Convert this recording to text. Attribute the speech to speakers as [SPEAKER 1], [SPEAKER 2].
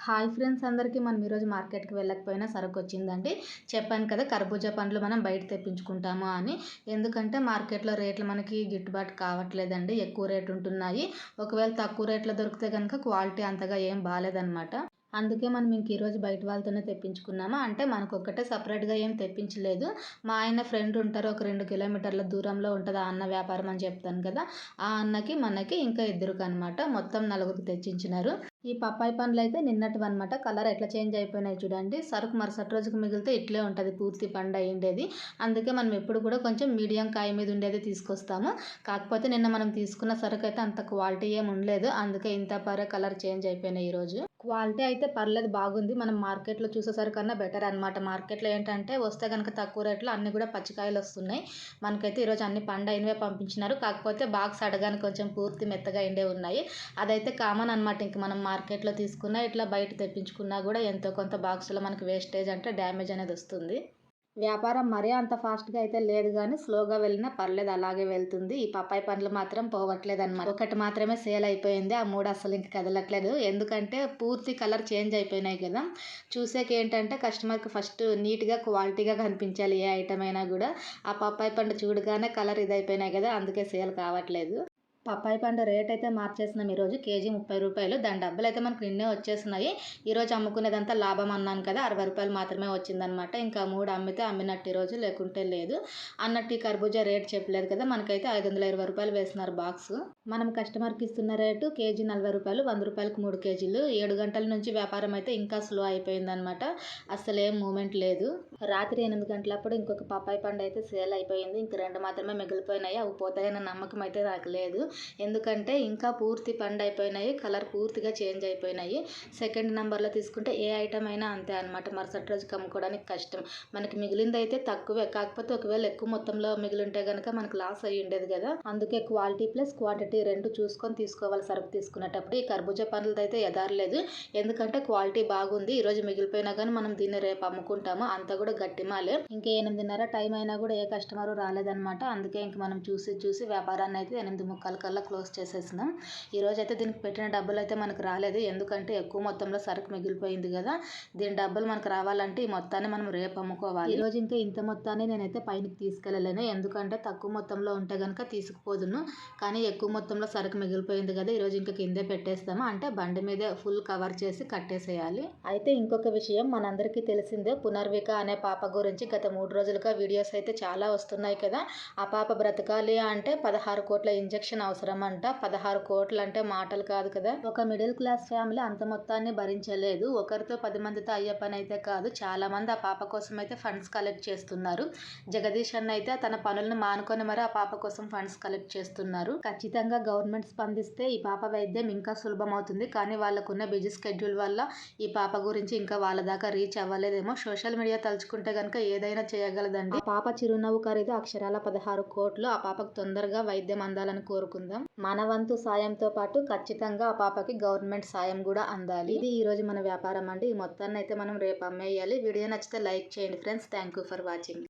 [SPEAKER 1] Hi friends అందరికీ మనం ఈరోజు మార్కెట్కి వెళ్ళకపోయినా సరుకు వచ్చిందండి. చెప్పాను కదా కర్బూజా పండ్లు మనం బయట తెప్పించుకుంటాము అని. ఎందుకంటే మార్కెట్లో రేట్లు మనకి గిట్టుబాటు కావట్లేదండి. ఎక్కువ రేటు ఉంటున్నాయి. ఒకవేళ తక్కువ రేట్లో దొరికితే కనుక క్వాలిటీ అంతగా ఏం బాలేదనమాట. అందుకే మనం ఇంక ఈరోజు బయట వాళ్ళతోనే తెప్పించుకున్నాము. అంటే మనకొక్కటే సపరేట్‌గా ఏం తెప్పించలేదు. మా ఆయన ఫ్రెండ్ ఉంటారు. ఒక 2 కిలోమీటర్ల దూరంలో ఉంటది ఆ అన్న వ్యాపారం అని చెప్తాను కదా! ఆ అన్నకి, మనకి ఇంకా ఇద్దరికనమాట. మొత్తం నలుగురికి తెచ్చించినారు. ఈ పప్పాయి పండ్లయితే నిన్నటివన్నమాట. కలర్ ఎట్లా చేంజ్ అయిపోయినాయి చూడండి. సరుకు మరుసటి రోజుకి మిగిలితే ఇట్లే ఉంటది పూర్తి పండు అయ్యుండేది. అందుకే మనం ఎప్పుడు కూడా కొంచెం మీడియం కాయ మీద ఉండేదే తీసుకొస్తాము. కాకపోతే నిన్న మనం తీసుకున్న సరుకయితే అంత క్వాలిటీ ఏమి ఉండలేదు. అందుకే ఇంత కలర్ చేంజ్ అయిపోయినాయి ఈరోజు. క్వాలిటీ అయితే పర్లేదు బాగుంది. మనం మార్కెట్‌లో చూసే సరుకన్నా బెటర్ అనమాట. మార్కెట్‌లో ఏంటంటే వస్తే గనక తక్కువ రేట్‌లో అన్నీ కూడా పచ్చికాయలొస్తున్నాయి. మనకైతే ఈరోజు అన్ని పండయినవే పంపించినారు. కాకపోతే బాక్స్ అడగానే కొంచెం పూర్తి మెత్తగా అయిండే ఉన్నాయి. అదైతే కామన్ అనమాట. ఇంక మనం మార్కెట్‌లో తీసుకున్నా, ఇట్లా బయట తెప్పించుకున్నా కూడా ఎంతో కొంత బాక్స్‌లో మనకి వేస్టేజ్ అంటే డ్యామేజ్ అనేది వస్తుంది. వ్యాపారం మరీ అంత ఫాస్ట్‌గా అయితే లేదు గానీ, స్లోగా వెళ్ళినా పర్లేదు అలాగే వెళ్తుంది. ఈ పప్పాయి పండ్లు మాత్రం పోవట్లేదనమాట. ఒకటి మాత్రమే సేల్ అయిపోయింది. ఆ 3 అస్సలు ఇంక కదలట్లేదు. ఎందుకంటే పూర్తి కలర్ చేంజ్ అయిపోయినాయి కదా! చూసేకేంటంటే కస్టమర్‌కి ఫస్ట్ నీట్‌గా, క్వాలిటీగా కనిపించాలి ఏ ఐటెమ్ అయినా గూడా. ఆ పప్పాయి పండు చూడగానే కలర్ ఇదయిపోయినాయి కదా! అందుకే సేల్ కావట్లేదు. పప్పాయి పండు రేట్ అయితే మార్చేసినాం ఈరోజు. కేజీ రూ. 30. దాని డబ్బులయితే మనకు నిన్నే వచ్చేసినాయి. ఈరోజు అమ్ముకునేదంతా లాభం అన్నాను కదా! రూ. 60 మాత్రమే వచ్చిందనమాట. ఇంకా 3 అమ్మితే అమ్మినట్టు ఈరోజు, లేకుంటే లేదు. అన్నట్టు ఈ కర్బూజా రేట్ చెప్పలేదు కదా! మనకైతే రూ. 520 వేసినారు బాక్సు. మనం కస్టమర్‌కి ఇస్తున్న రేటు కేజీ రూ. 40. రూ. 100కి 3 కేజీలు. 7 గంటల నుంచి వ్యాపారం అయితే ఇంకా స్లో అయిపోయిందనమాట. అస్సలేం మూవ్‌మెంట్ లేదు. రాత్రి 8 గంటలప్పుడు ఇంకొక పప్పాయి పండు అయితే సేల్ అయిపోయింది. ఇంక 2 మాత్రమే మిగిలిపోయినాయి. అవి పోతాయన్న నమ్మకం అయితే నాకు లేదు. ఎందుకంటే ఇంకా పూర్తి పండు అయిపోయినాయి. కలర్ పూర్తిగా చేంజ్ అయిపోయినాయి. సెకండ్ నంబర్‌లో తీసుకుంటే ఏ ఐటెమ్ అయినా అంతే అనమాట. మరుసటి రోజుకి అమ్ముకోవడానికి కష్టం. మనకి మిగిలిందైతే తక్కువే. కాకపోతే ఒకవేళ ఎక్కువ మొత్తంలో మిగిలుంటే గనక మనకు లాస్ అయ్యుండేది కదా! అందుకే క్వాలిటీ ప్లస్ క్వాంటిటీ 2 చూసుకొని తీసుకోవాలి సరుకు తీసుకునేటప్పుడు. ఈ కర్బూజా పండ్లదైతే ఎదారలేదు. ఎందుకంటే క్వాలిటీ బాగుంది. ఈరోజు మిగిలిపోయినా గానీ మనం దీన్ని రేపు అమ్ముకుంటాము. అంతా కూడా గట్టిమాలే. ఇంక 8:30 టైం అయినా కూడా ఏ కస్టమరు రాలేదనమాట. అందుకే ఇంక మనం చూసి వ్యాపారాన్ని అయితే 8:45 కల్లా క్లోజ్ చేసేసినాం. ఈరోజైతే దీనికి పెట్టిన డబ్బులైతే మనకు రాలేదు. ఎందుకంటే ఎక్కువ మొత్తంలో సరుకు మిగిలిపోయింది కదా! దీని డబ్బులు మనకు రావాలంటే ఈ మొత్తాన్ని మనం రేపు అమ్ముకోవాలి. ఈరోజు ఇంకా ఇంత మొత్తాన్ని నేనైతే పైనకి తీసుకెళ్ళలేను. ఎందుకంటే తక్కువ మొత్తంలో ఉంటే గనక తీసుకుపోదును. కానీ ఎక్కువ మొత్తంలో సరుకు మిగిలిపోయింది కదా! ఈరోజు ఇంకా కిందే పెట్టేస్తాము. అంటే బండి మీదే ఫుల్ కవర్ చేసి కట్టేసేయాలి. అయితే ఇంకొక విషయం మనందరికీ తెలిసిందే, పునర్విక అనే పాప గురించి గత 3 రోజులుగా వీడియోస్ అయితే చాలా వస్తున్నాయి కదా! ఆ పాప బ్రతకాలి అంటే 16 కోట్ల ఇంజెక్షన్ అవసరమంట. 16 కోట్లు అంటే మాటలు కాదు కదా! ఒక మిడిల్ క్లాస్ ఫ్యామిలీ అంత మొత్తాన్ని భరించలేదు. ఒకరితో 10 మందితో అయ్యే పని అయితే కాదు. చాలా మంది ఆ పాప కోసం అయితే ఫండ్స్ కలెక్ట్ చేస్తున్నారు. జగదీష్ అన్న అయితే తన పనులను మానుకొని మరి ఆ పాప కోసం ఫండ్స్ కలెక్ట్ చేస్తున్నారు. ఖచ్చితంగా గవర్నమెంట్ స్పందిస్తే ఈ పాప వైద్యం ఇంకా సులభమవుతుంది. కానీ వాళ్ళకున్న బిజీ స్కెడ్యూల్ వల్ల ఈ పాప గురించి ఇంకా వాళ్ళ దాకా రీచ్ అవ్వలేదేమో. సోషల్ మీడియా తలుచుకుంటే గనక ఏదైనా చేయగలదండి. ఆ పాప చిరునవ్వు ఖరీదు అక్షరాల 16 కోట్లు. ఆ పాపకు తొందరగా వైద్యం అందాలని కోరుకుందాం. మన వంతు సాయంతో పాటు ఖచ్చితంగా ఆ పాపకి గవర్నమెంట్ సాయం కూడా అందాలి. ఇది ఈరోజు మన వ్యాపారం అండి. ఈ మొత్తాన్ని అయితే మనం రేపు అమ్మేయాలి. వీడియో నచ్చితే లైక్ చేయండి friends. Thank you for watching.